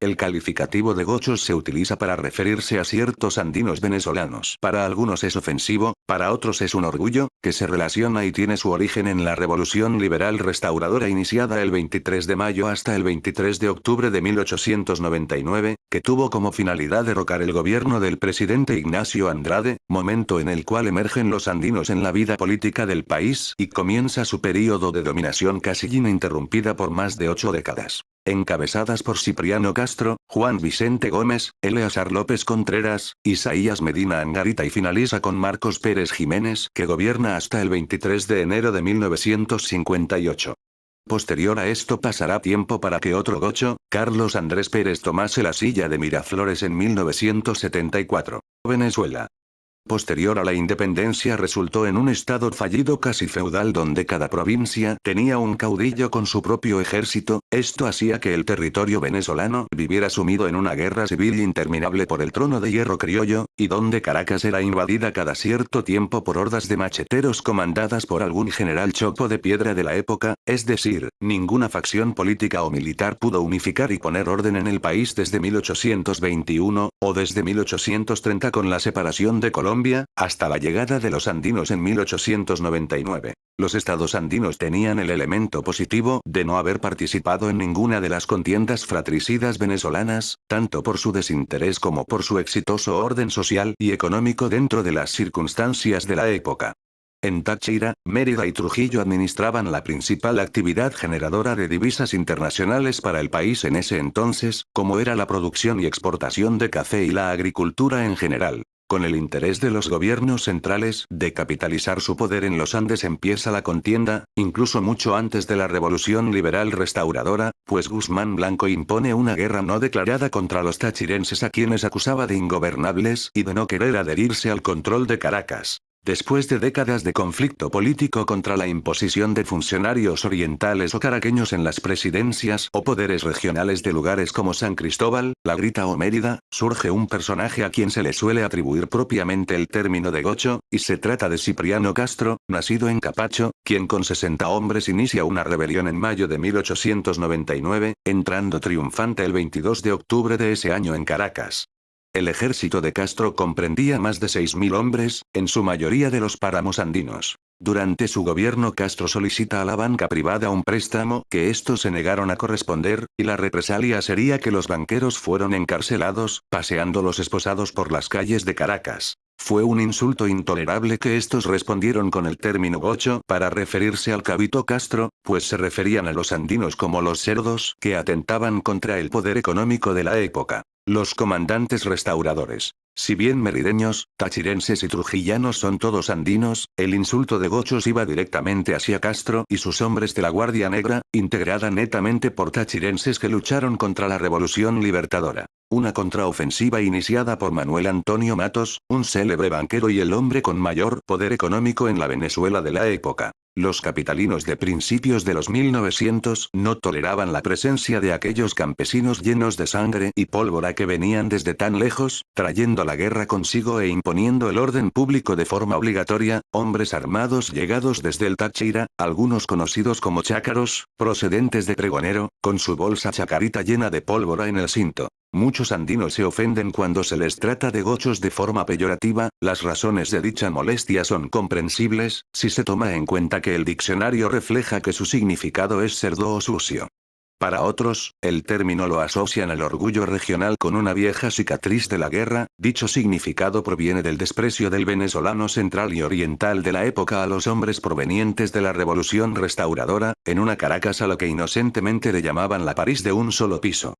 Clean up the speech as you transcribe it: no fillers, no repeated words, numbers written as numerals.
El calificativo de gochos se utiliza para referirse a ciertos andinos venezolanos. Para algunos es ofensivo, para otros es un orgullo, que se relaciona y tiene su origen en la Revolución Liberal Restauradora iniciada el 23 de mayo hasta el 23 de octubre de 1899, que tuvo como finalidad derrocar el gobierno del presidente Ignacio Andrade, momento en el cual emergen los andinos en la vida política del país y comienza su período de dominación casi ininterrumpida por más de 8 décadas. Encabezadas por Cipriano Castro, Juan Vicente Gómez, Eleazar López Contreras, Isaías Medina Angarita y finaliza con Marcos Pérez Jiménez, que gobierna hasta el 23 de enero de 1958. Posterior a esto pasará tiempo para que otro gocho, Carlos Andrés Pérez, tomase la silla de Miraflores en 1974. Venezuela. Posterior a la independencia resultó en un estado fallido casi feudal donde cada provincia tenía un caudillo con su propio ejército. Esto hacía que el territorio venezolano viviera sumido en una guerra civil interminable por el trono de hierro criollo, y donde Caracas era invadida cada cierto tiempo por hordas de macheteros comandadas por algún general chopo de piedra de la época, es decir, ninguna facción política o militar pudo unificar y poner orden en el país desde 1821, o desde 1830 con la separación de Colombia, hasta la llegada de los andinos en 1899. Los estados andinos tenían el elemento positivo de no haber participado en ninguna de las contiendas fratricidas venezolanas, tanto por su desinterés como por su exitoso orden social y económico dentro de las circunstancias de la época. En Táchira, Mérida y Trujillo administraban la principal actividad generadora de divisas internacionales para el país en ese entonces, como era la producción y exportación de café y la agricultura en general. Con el interés de los gobiernos centrales de capitalizar su poder en los Andes empieza la contienda, incluso mucho antes de la Revolución Liberal Restauradora, pues Guzmán Blanco impone una guerra no declarada contra los tachirenses a quienes acusaba de ingobernables y de no querer adherirse al control de Caracas. Después de décadas de conflicto político contra la imposición de funcionarios orientales o caraqueños en las presidencias o poderes regionales de lugares como San Cristóbal, La Grita o Mérida, surge un personaje a quien se le suele atribuir propiamente el término de gocho, y se trata de Cipriano Castro, nacido en Capacho, quien con 60 hombres inicia una rebelión en mayo de 1899, entrando triunfante el 22 de octubre de ese año en Caracas. El ejército de Castro comprendía más de 6.000 hombres, en su mayoría de los páramos andinos. Durante su gobierno Castro solicita a la banca privada un préstamo que estos se negaron a corresponder, y la represalia sería que los banqueros fueron encarcelados, paseándolos esposados por las calles de Caracas. Fue un insulto intolerable que estos respondieron con el término gocho para referirse al cabito Castro, pues se referían a los andinos como los cerdos que atentaban contra el poder económico de la época. Los comandantes restauradores, si bien merideños, tachirenses y trujillanos son todos andinos, el insulto de gochos iba directamente hacia Castro y sus hombres de la Guardia Negra, integrada netamente por tachirenses que lucharon contra la Revolución Libertadora. Una contraofensiva iniciada por Manuel Antonio Matos, un célebre banquero y el hombre con mayor poder económico en la Venezuela de la época. Los capitalinos de principios de los 1900 no toleraban la presencia de aquellos campesinos llenos de sangre y pólvora que venían desde tan lejos, trayendo la guerra consigo e imponiendo el orden público de forma obligatoria, hombres armados llegados desde el Táchira, algunos conocidos como chácaros, procedentes de Pregonero, con su bolsa chacarita llena de pólvora en el cinto. Muchos andinos se ofenden cuando se les trata de gochos de forma peyorativa. Las razones de dicha molestia son comprensibles, si se toma en cuenta que el diccionario refleja que su significado es cerdo o sucio. Para otros, el término lo asocian al orgullo regional con una vieja cicatriz de la guerra. Dicho significado proviene del desprecio del venezolano central y oriental de la época a los hombres provenientes de la Revolución Restauradora, en una Caracas a lo que inocentemente le llamaban la París de un solo piso.